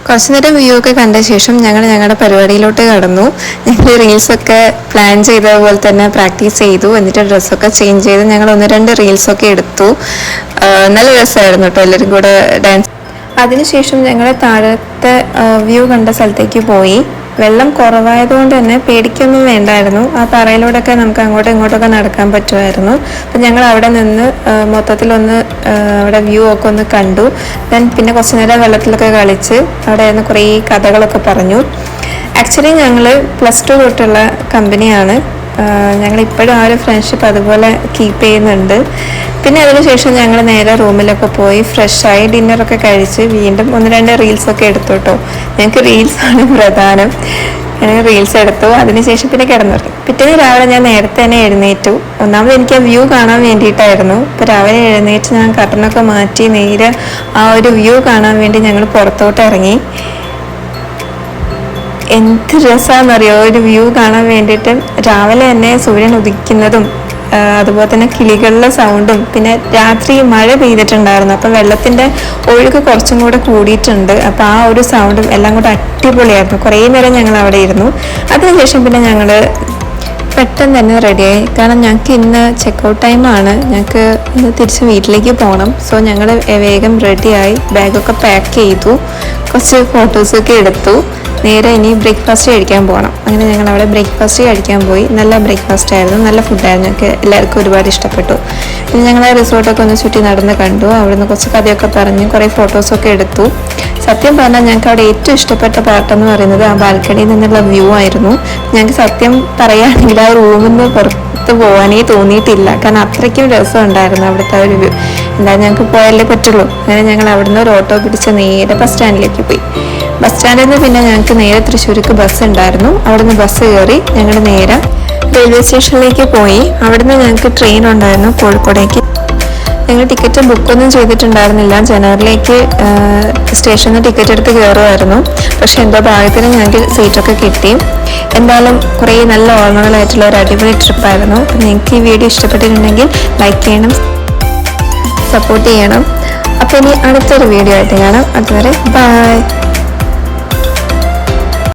കുറച്ച് നേരം വ്യൂ ഒക്കെ കണ്ട ശേഷം ഞങ്ങൾ ഞങ്ങളുടെ പരിപാടിയിലോട്ട് കടന്നു. ഞങ്ങൾ റീൽസൊക്കെ പ്ലാൻ ചെയ്തതുപോലെ തന്നെ പ്രാക്ടീസ് ചെയ്തു. എന്നിട്ട് ഡ്രസ്സൊക്കെ ചേഞ്ച് ചെയ്ത് ഞങ്ങൾ 1-2 റീൽസൊക്കെ എടുത്തു. നല്ല രസമായിരുന്നു കേട്ടോ എല്ലാവരും കൂടെ ഡാൻസ്. അതിനുശേഷം ഞങ്ങൾ താഴത്തെ വ്യൂ കണ്ട സ്ഥലത്തേക്ക് പോയി. വെള്ളം കുറവായതുകൊണ്ട് തന്നെ പേടിക്കൊന്നും വേണ്ടായിരുന്നു. ആ തറയിലൂടെയൊക്കെ നമുക്ക് അങ്ങോട്ടും ഇങ്ങോട്ടൊക്കെ നടക്കാൻ പറ്റുമായിരുന്നു. അപ്പം ഞങ്ങൾ അവിടെ നിന്ന് മൊത്തത്തിലൊന്ന് അവിടെ വ്യൂ ഒക്കെ ഒന്ന് കണ്ടു. പിന്നെ കുറച്ച് നേരം വെള്ളത്തിലൊക്കെ കളിച്ച് അവിടെ നിന്ന് കുറേ കഥകളൊക്കെ പറഞ്ഞു. ആക്ച്വലി ഞങ്ങൾ +2 തൊട്ടുള്ള കമ്പനിയാണ്. ഞങ്ങളിപ്പോഴും ആ ഒരു ഫ്രണ്ട്ഷിപ്പ് അതുപോലെ കീപ്പ് ചെയ്യുന്നുണ്ട്. പിന്നെ അതിനുശേഷം ഞങ്ങൾ നേരെ റൂമിലൊക്കെ പോയി ഫ്രഷായി ഡിന്നറൊക്കെ കഴിച്ച് വീണ്ടും 1-2 റീൽസൊക്കെ എടുത്തു കേട്ടോ. ഞങ്ങൾക്ക് റീൽസാണ് പ്രധാനം. റീൽസ് എടുത്തു. അതിനുശേഷം പിന്നെ കിടന്നുറങ്ങി. പിറ്റേന്ന് രാവിലെ ഞാൻ നേരത്തെ തന്നെ എഴുന്നേറ്റു. ഒന്നാമത് എനിക്ക് ആ വ്യൂ കാണാൻ വേണ്ടിയിട്ടായിരുന്നു. ഇപ്പോൾ രാവിലെ എഴുന്നേറ്റ് ഞാൻ കർട്ടനൊക്കെ മാറ്റി നേരെ ആ ഒരു വ്യൂ കാണാൻ വേണ്ടി ഞങ്ങൾ പുറത്തോട്ട് ഇറങ്ങി. എന്ത് രസമാണെന്നറിയോ ഒരു വ്യൂ കാണാൻ വേണ്ടിയിട്ട്. രാവിലെ തന്നെ സൂര്യൻ ഉദിക്കുന്നതും അതുപോലെ തന്നെ കിളികളുടെ സൗണ്ടും പിന്നെ രാത്രി മഴ പെയ്തിട്ടുണ്ടായിരുന്നു. അപ്പം വെള്ളത്തിൻ്റെ ഒഴുക്ക് കുറച്ചും കൂടെ കൂടിയിട്ടുണ്ട്. അപ്പോൾ ആ ഒരു സൗണ്ടും എല്ലാം കൂടെ അടിപൊളിയായിരുന്നു. കുറേ നേരം ഞങ്ങൾ അവിടെ ഇരുന്നു. അതിനുശേഷം പിന്നെ ഞങ്ങൾ പെട്ടെന്ന് തന്നെ റെഡിയായി. കാരണം ഞങ്ങൾക്ക് ഇന്ന് ചെക്കൗട്ട് ടൈമാണ്. ഞങ്ങൾക്ക് ഇന്ന് തിരിച്ച് വീട്ടിലേക്ക് പോകണം. സോ ഞങ്ങൾ വേഗം റെഡിയായി ബാഗൊക്കെ പാക്ക് ചെയ്തു. കുറച്ച് ഫോട്ടോസൊക്കെ എടുത്തു. നേരെ ഇനി ബ്രേക്ക്ഫാസ്റ്റ് കഴിക്കാൻ പോകണം. അങ്ങനെ ഞങ്ങൾ അവിടെ ബ്രേക്ക്ഫാസ്റ്റ് കഴിക്കാൻ പോയി. നല്ല ബ്രേക്ക്ഫാസ്റ്റ് ആയിരുന്നു, നല്ല ഫുഡായിരുന്നു. ഞങ്ങൾക്ക് എല്ലാവർക്കും ഒരുപാട് ഇഷ്ടപ്പെട്ടു. പിന്നെ ഞങ്ങൾ ആ റിസോർട്ടൊക്കെ ഒന്ന് ചുറ്റി നടന്ന് കണ്ടു. അവിടെ നിന്ന് കുറച്ച് കഥയൊക്കെ പറഞ്ഞ് കുറേ ഫോട്ടോസൊക്കെ എടുത്തു. സത്യം പറഞ്ഞാൽ ഞങ്ങൾക്ക് അവിടെ ഏറ്റവും ഇഷ്ടപ്പെട്ട പാർട്ടെന്ന് പറയുന്നത് ആ ബാൽക്കണിയിൽ നിന്നുള്ള വ്യൂ ആയിരുന്നു. ഞങ്ങൾക്ക് സത്യം പറയുകയാണെങ്കിൽ ആ റൂമിൽ നിന്ന് പുറത്ത് പോകാനേ തോന്നിയിട്ടില്ല. കാരണം അത്രയ്ക്കും രസമുണ്ടായിരുന്നു അവിടുത്തെ ഒരു വ്യൂ. എന്തായാലും ഞങ്ങൾക്ക് പോയാലേ പറ്റുള്ളൂ. അങ്ങനെ ഞങ്ങൾ അവിടുന്ന് ഒരു ഓട്ടോ പിടിച്ച് നേരെ ബസ് സ്റ്റാൻഡിലേക്ക് പോയി. ബസ് സ്റ്റാൻഡിൽ നിന്ന് പിന്നെ ഞങ്ങൾക്ക് നേരെ തൃശ്ശൂർക്ക് ബസ് ഉണ്ടായിരുന്നു. അവിടുന്ന് ബസ് കയറി ഞങ്ങൾ നേരെ റെയിൽവേ സ്റ്റേഷനിലേക്ക് പോയി. അവിടുന്ന് ഞങ്ങൾക്ക് ട്രെയിൻ ഉണ്ടായിരുന്നു കോഴിക്കോടേക്ക്. ഞങ്ങൾ ടിക്കറ്റ് ബുക്കൊന്നും ചെയ്തിട്ടുണ്ടായിരുന്നില്ല. ജനറലിലേക്ക് സ്റ്റേഷനിൽ ടിക്കറ്റ് എടുത്ത് കയറുമായിരുന്നു. പക്ഷെ എന്തോ ഭാഗ്യത്തിന് ഞങ്ങൾക്ക് സീറ്റൊക്കെ കിട്ടി. എന്തായാലും കുറേ നല്ല ഓർമ്മകളായിട്ടുള്ള ഒരു അടിപൊളി ട്രിപ്പായിരുന്നു. നിങ്ങൾക്ക് ഈ വീഡിയോ ഇഷ്ടപ്പെട്ടിട്ടുണ്ടെങ്കിൽ ലൈക്ക് ചെയ്യണം, സപ്പോർട്ട് ചെയ്യണം. അപ്പോൾ ഇനി അടുത്തൊരു വീഡിയോ ആയിട്ട് കാണാം. അതുവരെ ബൈ.